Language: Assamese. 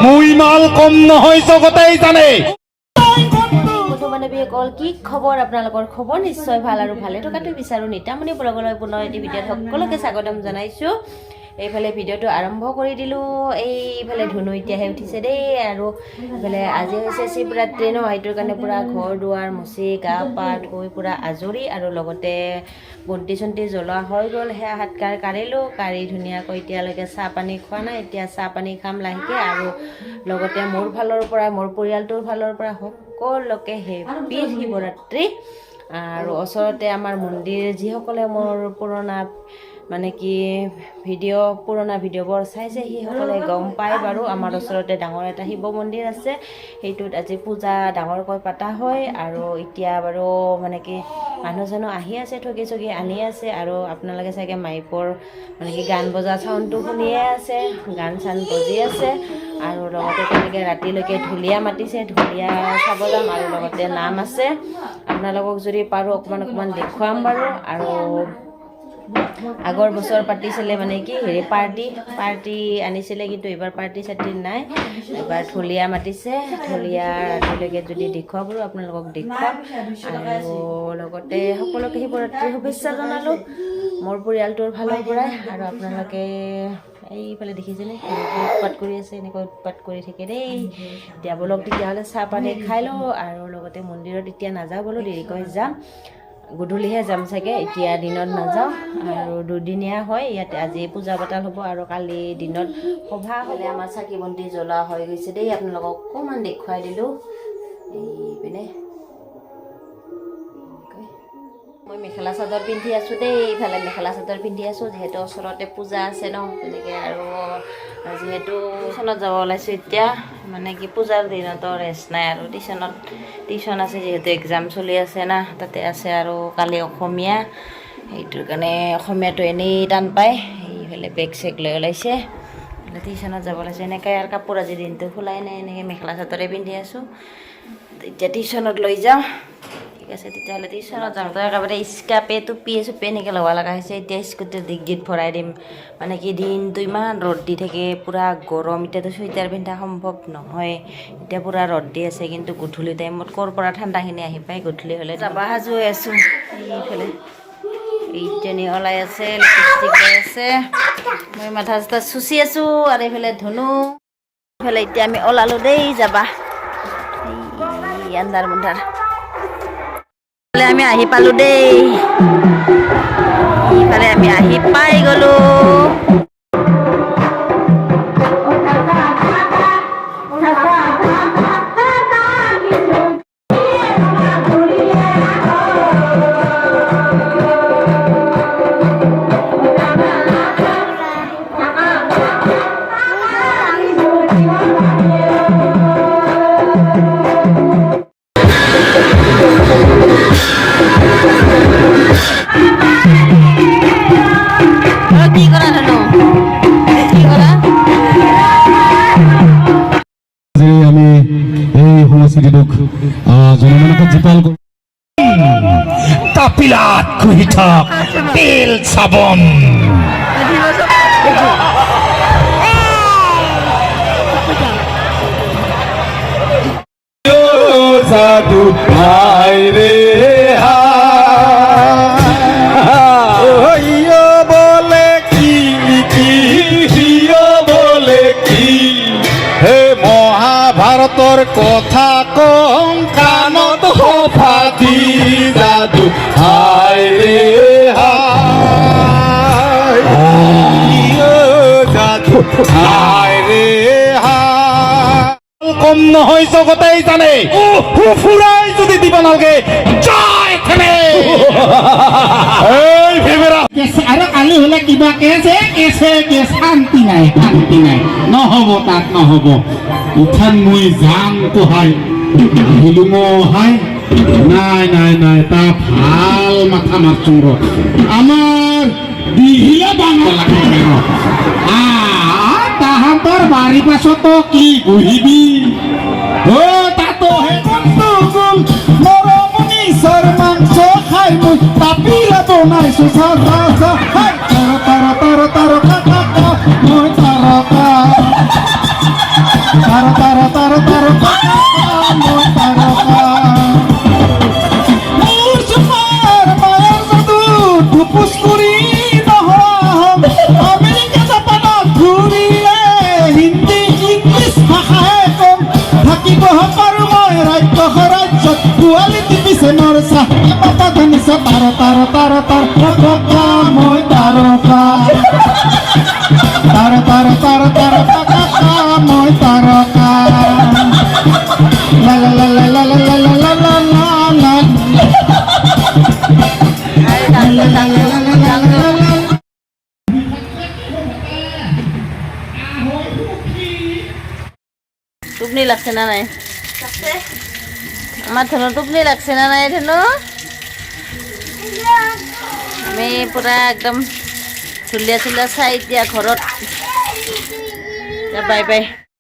মুই মাল কম নহয় জগতেই জানে। বন্ধু-বান্ধৱীসকল কি খবৰ? আপোনালোকৰ খবৰ নিশ্চয় ভাল আৰু ভালে থকাটো বিচাৰোঁ। নিতামণি ব্লগলৈ পুনৰ এটি ভিডিঅ'ত সকলোকে স্বাগতম জনাইছোঁ। এইফালে ভিডিঅ'টো আৰম্ভ কৰি দিলোঁ। এইফালে ধুনু এতিয়াহে উঠিছে দেই। আৰু এইফালে আজি হৈছে শিৱৰাত্ৰি ন, সেইটোৰ কাৰণে পূৰা ঘৰ দুৱাৰ মুচি গা পা ধুই পূৰা আজৰি, আৰু লগতে বন্তি চন্তি জ্বলোৱা হৈ গ'ল। সেয়া হাত কাঢ়িলোঁ, কাঢ়ি ধুনীয়াকৈ এতিয়ালৈকে চাহ পানী খোৱা নাই। এতিয়া চাহ পানী খাম লাহেকৈ। আৰু লগতে মোৰ ফালৰ পৰা, মোৰ পৰিয়ালটোৰ ফালৰ পৰা সকলোকে হেপী শিৱৰাত্ৰি। আৰু ওচৰতে আমাৰ মন্দিৰ, যিসকলে মোৰ পুৰণা পুৰণা ভিডিঅ'বোৰ চাইছে সেইসকলে গম পায় বাৰু। আমাৰ ওচৰতে ডাঙৰ এটা শিৱ মন্দিৰ আছে, সেইটোত আজি পূজা ডাঙৰকৈ পতা হয়। আৰু এতিয়া বাৰু মানুহজনো আহি আছে, ঠগি চগি আনি আছে। আৰু আপোনালোকে চাগে মাইকৰ গান বজা চাউণ্ডটো শুনিয়ে আছে, গান চান বজি আছে। আৰু লগতে তেনেকৈ ৰাতিলৈকে ঢুলীয়া মাতিছে, ঢুলীয়া চাব যাম। আৰু লগতে নাম আছে, আপোনালোকক যদি পাৰোঁ অকণমান দেখুৱাম বাৰু। আৰু আগৰ বছৰ পাতিছিলে পাৰ্টি আনিছিলে, কিন্তু এইবাৰ পাৰ্টি চাৰ্টি নাই। এইবাৰ ঢুলীয়া মাতিছে, ঢুলীয়া ৰাতিলৈকে যদি দেখুৱাব পাৰোঁ আপোনালোকক দেখুৱাম। আৰু লগতে সকলোকে শিৱৰাত্ৰিৰ শুভেচ্ছা জনালোঁ মোৰ পৰিয়ালটোৰ ফালৰ পৰাই। আৰু আপোনালোকে এইফালে দেখিছেনে উৎপাত কৰি আছে, এনেকৈ উৎপাত কৰি থাকে দেই। এতিয়া বলক তেতিয়াহ'লে চাহ পানী খাই লওঁ। আৰু লগতে মন্দিৰত এতিয়া নাযাওঁ বোলো, দেৰিকৈ যাম, গধূলিহে যাম চাগে, এতিয়া দিনত নাযাওঁ। আৰু দুদিনীয়া হয় ইয়াতে, আজি পূজা পাতল হ'ব আৰু কালি দিনত সভা হ'লে। আমাৰ চাকি বন্তি জ্বলোৱা হৈ গৈছে দেই, আপোনালোকক অকণমান দেখুৱাই দিলোঁ। এইপিনে মই মেখেলা চাদৰ পিন্ধি আছোঁ দেই, ইফালে মেখেলা চাদৰ পিন্ধি আছোঁ, যিহেতু ওচৰতে পূজা আছে ন তেনেকৈ। আৰু যিহেতু টিউশ্যনত যাব ওলাইছোঁ এতিয়া, পূজাৰ দিনতো ৰেষ্ট নাই। আৰু টিউশ্যন আছে, যিহেতু এক্সাম চলি আছে না, তাতে আছে। আৰু কালি অসমীয়া, সেইটোৰ কাৰণে অসমীয়াটো এনেই টান পায়। সেইফালে বেগ চেগ লৈ ওলাইছে, টিউশ্যনত যাব ওলাইছে এনেকৈ। আৰু কাপোৰ আজি দিনটো খোলাই নাই, এনেকৈ মেখেলা চাদৰে পিন্ধি আছোঁ। এতিয়া টিউশ্যনত লৈ যাওঁ, ঠিক আছে তেতিয়াহ'লে টিউশ্যনত যাওঁ। তো একেবাৰে স্কাৰ্পে টুপিয়ে চুপিয়ে এনেকৈ ল'ব লগা হৈছে। এতিয়া স্কুটিৰ ডিগ্গিত ভৰাই দিম, দিনটো ইমান ৰ'দ দি থাকে, পূৰা গৰম। এতিয়াতো চুৱেটাৰ পিন্ধা সম্ভৱ নহয়, এতিয়া পূৰা ৰ'দ দি আছে। কিন্তু গধূলি টাইমত ক'ৰ পৰা ঠাণ্ডাখিনি আহি পায়, গধূলি হ'লে যাব সাজু হৈ আছোঁ। এইফালে এইজনী ওলাই আছে, লিপষ্টিক লৈ আছে, মই মাথা চাথা চুচি আছোঁ। আৰু এইফালে ধুনু, এইফালে এতিয়া আমি ওলালোঁ দেই যাবা, এই আন্ধাৰ মুন্ধাৰ আমি আহি পালোঁ দেই। এইফালে আমি আহি পাই গ'লোঁ। আমি এই সংস্কৃতিটোক জনমানসত জীপাল কৰোঁ। কাপিলাত ঘঁহি থাক তেল চাবোন, সাধু ভাই ৰে বলে কি বলে কি, হে মহাভাৰতৰ কথা কম কাণত সফাতি যাদু হায় ৰে হায়, যাদু হায় ৰে হায়। কম নহয় জগতেই জানে, ফুৰাই যদি দিব নালাগে জয় থেনে। আৰু কালি হলে কিবা কেছে শান্তি নাই, নহব, তাত নহব। উঠান মই যাম তোহাই, আহিলো মহাই, নাই তা ভাল মাথা মাৰছো ৰ। আমাৰ দিহিলে বাঙ লাগে তাহাঁতৰ বাৰীৰ পাছতো কি বহিবি, তাতো হে মৰমনি মাংস খাই মই তাপিলা বনাইছো, tar tar tar tar tar tar tar tar tar মই তাৰকা মোৰ চুপাৰ মায়াৰ যাদু ধুপুচ কৰি নহম আমেৰিকা জাপানত ঘূৰিলে হিন্দী ইংলিছ ভাষাহে কম থাকিব পাৰো মই ৰাজ্যত পোৱালি টিপিছে মোৰ চাহে মাতা জানিছে তাৰ মই তাৰকা মই তাৰকা লা লা লা লা লা লা লা লা লা লা লা টোপনি লাগছে না নাই আমার ধনু টোপনি লাগছে না নাই ধনু আমি পুরা একদম চুলিয়া চাই এতিয়া ঘৰত বাই বাই